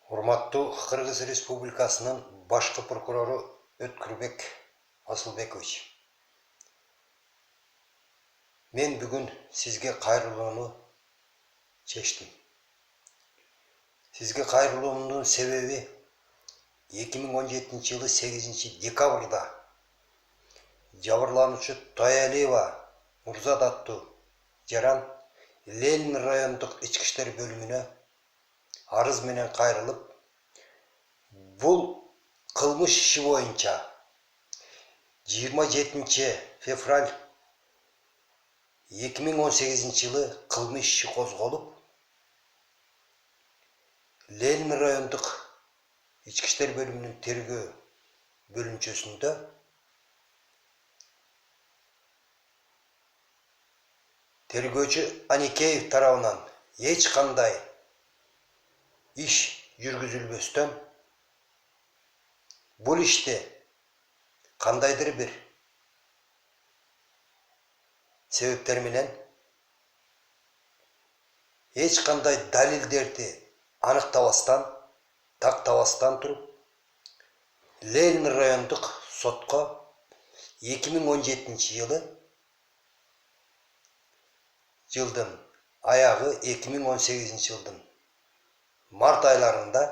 Урматтуу Кыргыз Республикасынын башкы прокурору Өткүрбек Асылбекович. Мен бүгүн сизге кайрылууну чечтим. Сизге кайрылуумдун себеби 2017-жылы 8-декабрда жабырлануучу Тоялиева Нурзат аттуу жаран Ленин райондук ички иштер бөлүмүнө арыз менен кайрылып, бул кылмыш иши боюнча 27-февраль 2018-жылы кылмыш иши козголуп, Ленин райондук ички иштер бөлүмүнүн тергөө бөлүнчөсүндө тергөөчү Аникеев тарабынан эч кандай иш жүргүзүлбөстөн бул иште кандайдыр бир себептер менен эч кандай далилдерди аныктабастан, тактабастан туруп, Ленин райондук сотко 2017-жылы жылдын аягы 2018-жылдын март айларында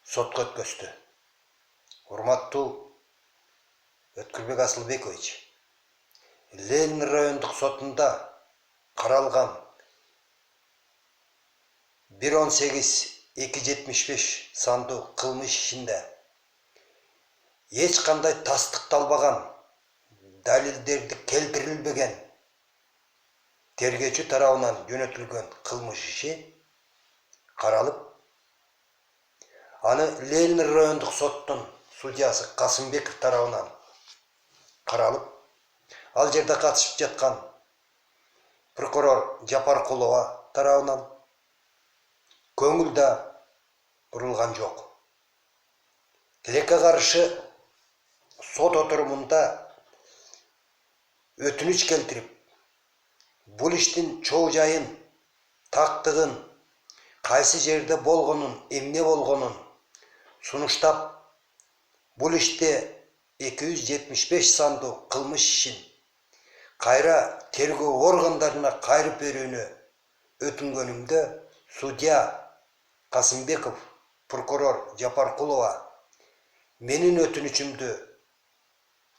сотко өткөздү. Урматтуу Өткүрбек Асылбекович, Ленин райондук сотунда каралган 118-275 сандуу кылмыш ишинде эч кандай тастыкталбаган, далилдерди келтирилбеген тергөөчү тарабынан жөнөтүлгөн кылмыш иши каралып, аны Ленин райондук соттун судьясы Касымбеков тарабынан каралып, ал жерде катышып жаткан прокурор Жапаркулова тарабынан көңүл да бурулган жок. Тилекке каршы сот отурумунда өтүнүч келтирип, бул иштин чоо жайын, тактыгын, кайсы жерде болгонун, эмне болгонун сунуштап, бул иште 275 сандуу кылмыш ишин кайра тергөө органдарына кайрып берүүнү өтүнгөнүмдө судья Касымбеков, прокурор Жапаркулова менин өтүнүчүмдү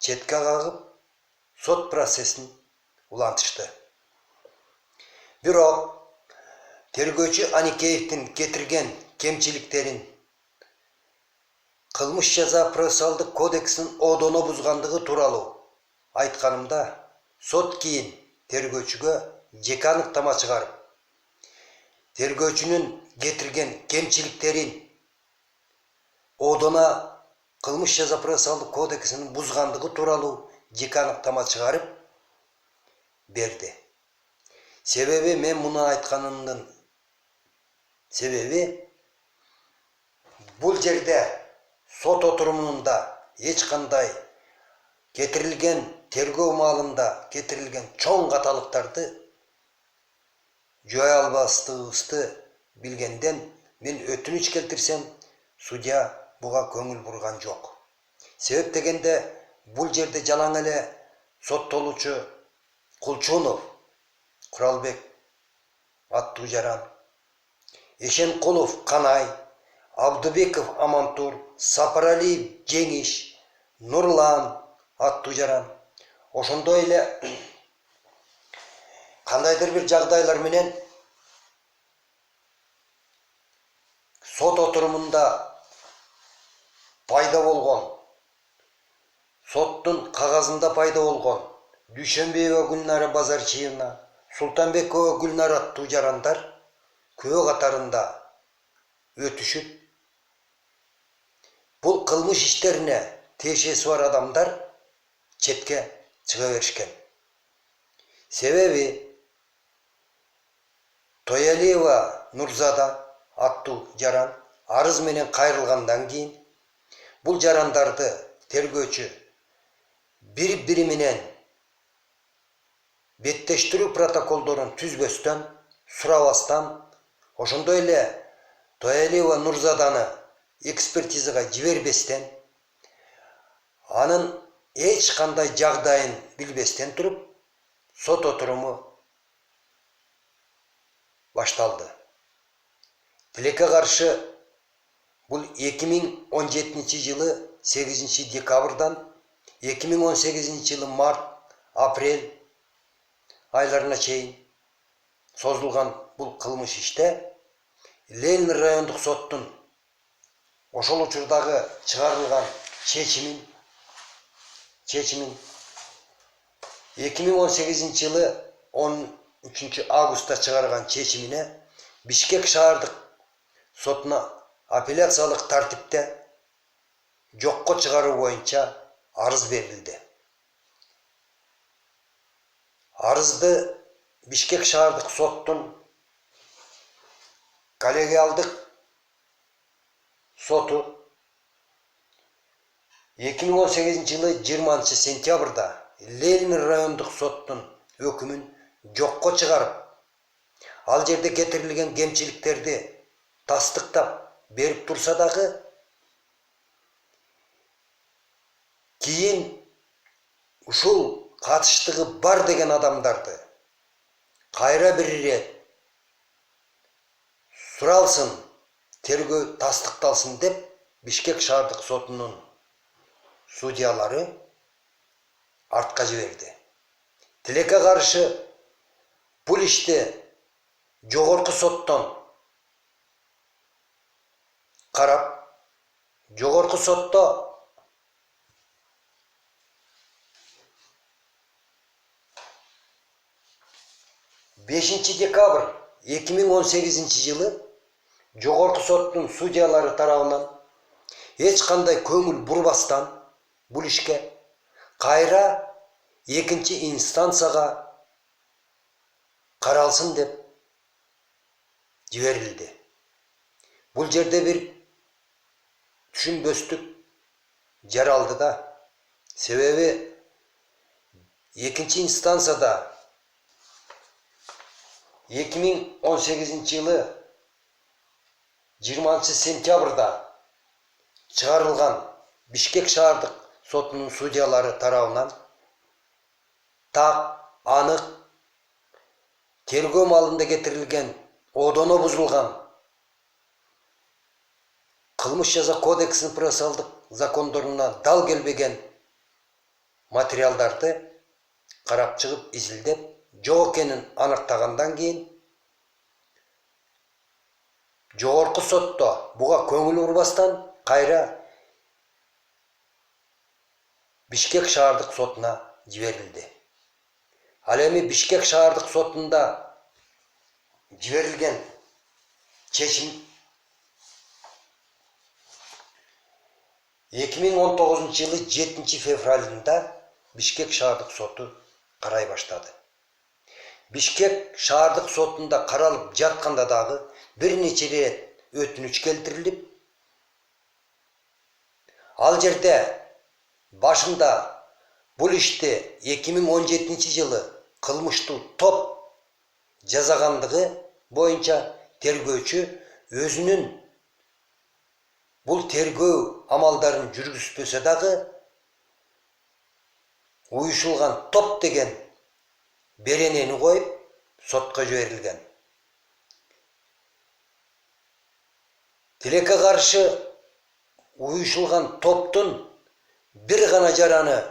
четке кагып, сот процессин улантышты. Бирок тергөөчү Аникеевдин кетирген кемчиликтерин кылмыш жаза процессуалдык кодексин одоно бузгандыгы тууралуу айтканымда, сот кийин тергөөчүгө жеке аныктама чыгарып, тергөөчүнүн кетирген кемчиликтерин одоно кылмыш жаза процессуалдык кодексин бузгандыгы тууралуу жеке аныктама чыгарып берди. Себеби мен муну айтканымдын себеби, бул жерде сот отурумунда эч кандай кетирилген тергөө маалында кетирилген чоң каталыктарды жоя албастыгыбызды билгенден мен өтүнүч келтирсем, судья буга көңүл бурган жок. Себеп дегенде, бул жерде жалаң эле соттолуучу Кулчунов Куралбек аттуу жаран, Эшенкулов Канай, Абдыбеков Амантур, Сапаралиев Жеңиш, Нурлан аттуу жаран, ошондой эле кандайдыр бир жагдайлар менен сот отурумунда пайда болгон, соттун кагазында пайда болгон Дүйшөнбиева Гүлнара Базарчиевна, Султанбекова Гүлнара аттуу жарандар күбө катарында өтүшүп, бул кылмыш иштерине тиешеси бар адамдар четке чыга беришкен. Себеби Тоялиева Нурзада аттуу жаран арыз менен кайрылгандан кийин бул жарандарды тергөөчү бири-бири менен беттештирүү протоколдорун түзбөстөн, сурабастан, ошондой эле Тоялиева Нурзаданы экспертизаға жибербестен, анын эч кандай жагдайын билбестен туруп, сот отуруму башталды. Тилекке каршы бул 2017 жылы 8 декабрдан 2018 жылы март, апрель айларына чейин созулган бул кылмыш иште Ленин райондук соттун ошол учурдагы чыгарылган чечимин 2018 жылы 13 августта чыгарган чечимине Бишкек шаардык сотуна апелляциялык тартипте жокко чыгаруу боюнча арыз берилди. Арызды Бишкек шаардык соттун коллегиалдык соту 2018 жылы 20 сентябрда Ленин райондук соттун өкүмүн жокко чыгарып, ал жерде кетирилген кемчиликтерди тастыктап берип турса дагы, кийин ушул катыштыгы бар деген адамдарды кайра бир ирет суралсын, тергөө тастыкталсын деп Бишкек шаардык сотунун судьялары артка жиберди. Тилекке каршы бул ишти жогорку соттон карап, жогорку сотто декабрь 2018 жылы жогорку соттун судьялары тарабынан эч кандай көңүл бурбастан бул ишке кайра экинчи инстанцияга каралсын деп жиберилди. Бул жерде бир түшүнбөстүк жаралды да. Себеби экинчи инстанцияда 2018 жылы 20 сентябрда чыгарылган Бишкек шаардык сотунун судьялары тарабынан так, анык, тергөө малында кетирилген, одоно бузулган, кылмыш жаза кодексинин процессуалдык закондоруна дал келбеген материалдарды карап чыгып изилдеп, жок экенин аныктагандан кийин жогорку сотто буга көңүл урбастан кайра Бишкек шаардык сотуна жиберилди. Ал эми Бишкек шаардык сотунда жиберилген чечим 2019 жылы 7 февралында Бишкек шаардык соту карай баштады. Бишкек шаардык сотунда каралып жатканда дагы бир нече рет өтүнүч келтирилип, ал жерде башында бул ишти 2017 жылы кылмыштуу топ жазагандыгы боюнча тергөөчү өзүнүн бул тергөө амалдарын жүргүзбөсө дагы уюшулган топ деген беренени коюп сотко жиберилген. Тилекке каршы уюшулган топтун бир гана жараны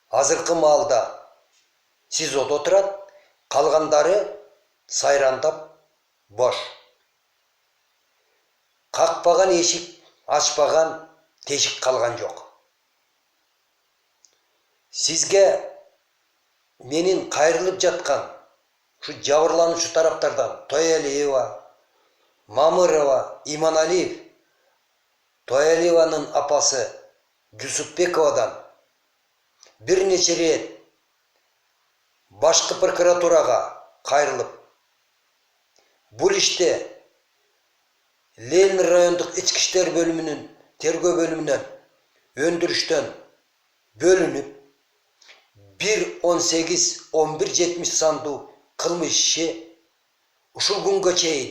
азыркы маалда СИЗОдо турат, калгандары сайрандап бош. Какпаган эшик, ачпаган тешик калган жок. Сизге менин кайрылып жаткан ушу жабырлануучу тараптардан Тоялиева, Мамырова, Иманалиев, Тоялиеванын апасы Жусупбековадан бир нече рет башкы прокуратурага кайрылып, бул иште Ленин райондук ички иштер бөлүмүнүн тергөө бөлүмүнөн өндүрүштөн бөлүнүп 1.18-11.70 сандуу кылмыш иши ушул күнгө чейин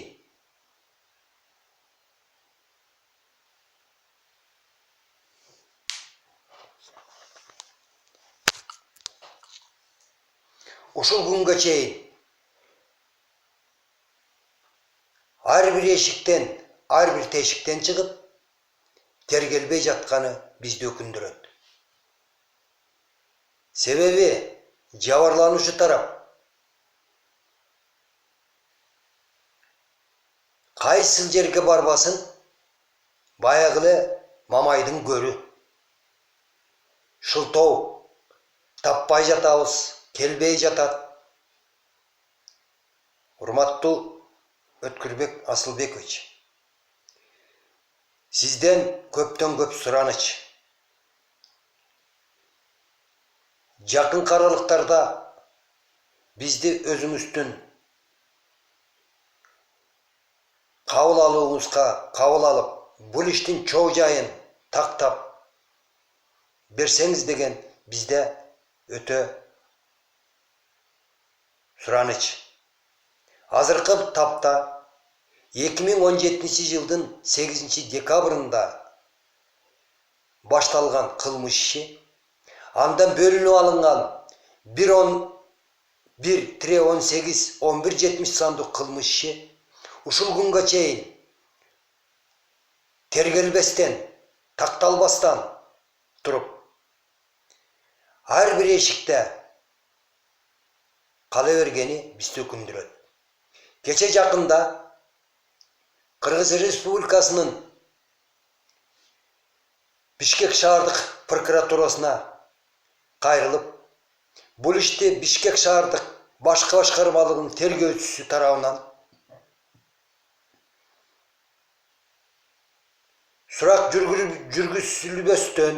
ушул күнгө чейин ар бир эшиктен, ар бир тешиктен чыгып тергелбей жатканы бизди өкүндүрөт. Себеби жабырлануучу тарап кайсыл жерге барбасын баягы эле мамайдын көрү. Шылтоо таппай жатабыз, келбей жатат. Урматтуу Өткүрбек Асылбекович, сизден көптөн көп сураныч. Жакын аралыктарда бизди өзүңүздүн кабыл алууңузга кабыл алып, бул иштин чоо жайын тактап берсеңиз деген бизде өтө сураныч. Азыркы тапта 2017 жылдын 8 декабрында башталган кылмыш иши, андан бөлүнүп алынган 1-18-11-70 сандык кылмыш иши ушул күнгө чейин тергелбестен, такталбастан туруп, ар бир эшикте кала бергени бизди өкүндүрөт. Кече жакында Кыргыз Республикасынын Бишкек шаардык прокуратурасына кайрылып, бул ишти Бишкек шаардык башкы башкармалыгынын тергөөчүсү тарабынан сурак жүргүзүлбөстөн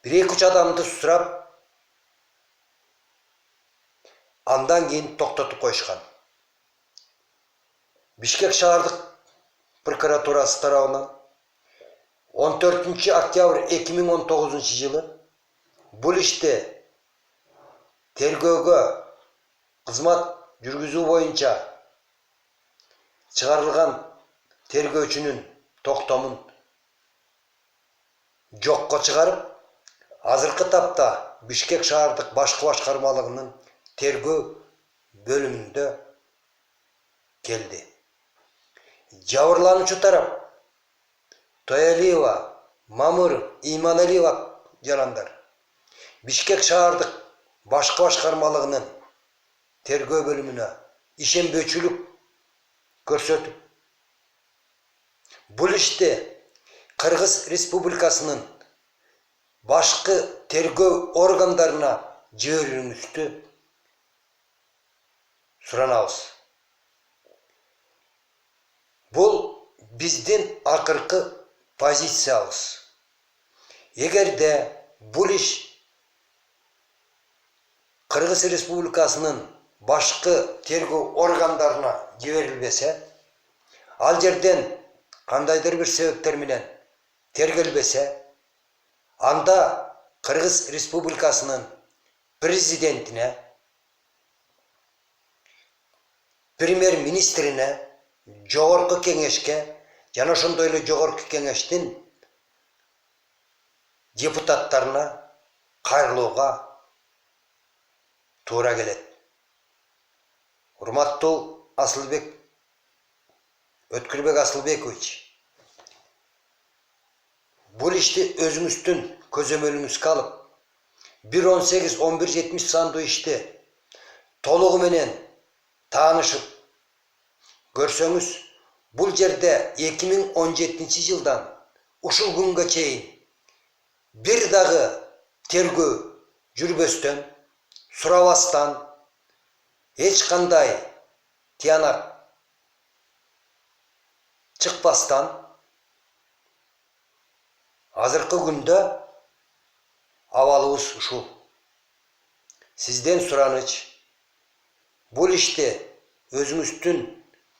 1-3 адамды сурап, андан кийин токтотуп коюшкан. Бишкек шаардык прокуратурасы тарабынан 14 октябрь 2019 жылы бул ишти тергөөгө кызмат жүргүзүү боюнча чыгарылган тергөөчүнүн токтомун жокко чыгарып, азыркы тапта Бишкек шаардык башкы башкармалыгынын тергөө бөлүмүндө келди. Жабырлануучу тарап Тоялиева, Мамыров, Иманалиева жарандар Бишкек шаардык башкы башкармалыгынын тергөө бөлүмүнө ишенбөөчүлүк көрсөтүп, бул ишти Кыргыз Республикасынын башкы тергөө органдарына жибериңизди суранабыз. Бул биздин акыркы позициябыз. Эгерде бул иш Кыргыз Республикасынын башкы тергөө органдарына жиберилбесе, ал жерден кандайдыр бир себептер менен тергелбесе, анда Кыргыз Республикасынын президентине, премьер-министрине, жогорку кеңешке жана ошондой эле жогорку кеңештин депутаттарына кайрылууга туура келет. Урматтуу Өткүрбек Асылбекович, бул ишти өзүңүздүн көзөмөлүңүзгө алып, 1-18-11-70 сандуу ишти толугу менен таанышып көрсөңүз, бул жерде 2017 жылдан ушул күнгө чейин бир дагы тергөө жүрбөстөн, сурабастан, эч кандай тыянак чыкпастан, азыркы күндө абалыбыз ушул. Сизден сураныч, бул ишти өзүңүздүн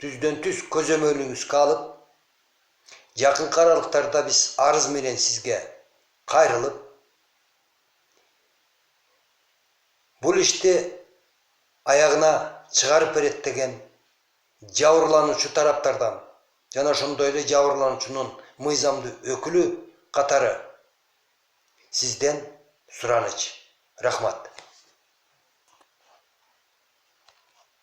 түздөн-түз көзөмөлүңүзгө алып, жакын аралыктарда биз арыз менен сизге кайрылып, бул ишти аягына чыгарып берет деген жабырлануучу тараптардан жана ошондой эле жабырлануучунун мыйзамдуу өкүлү катары сизден сураныч. Рахмат.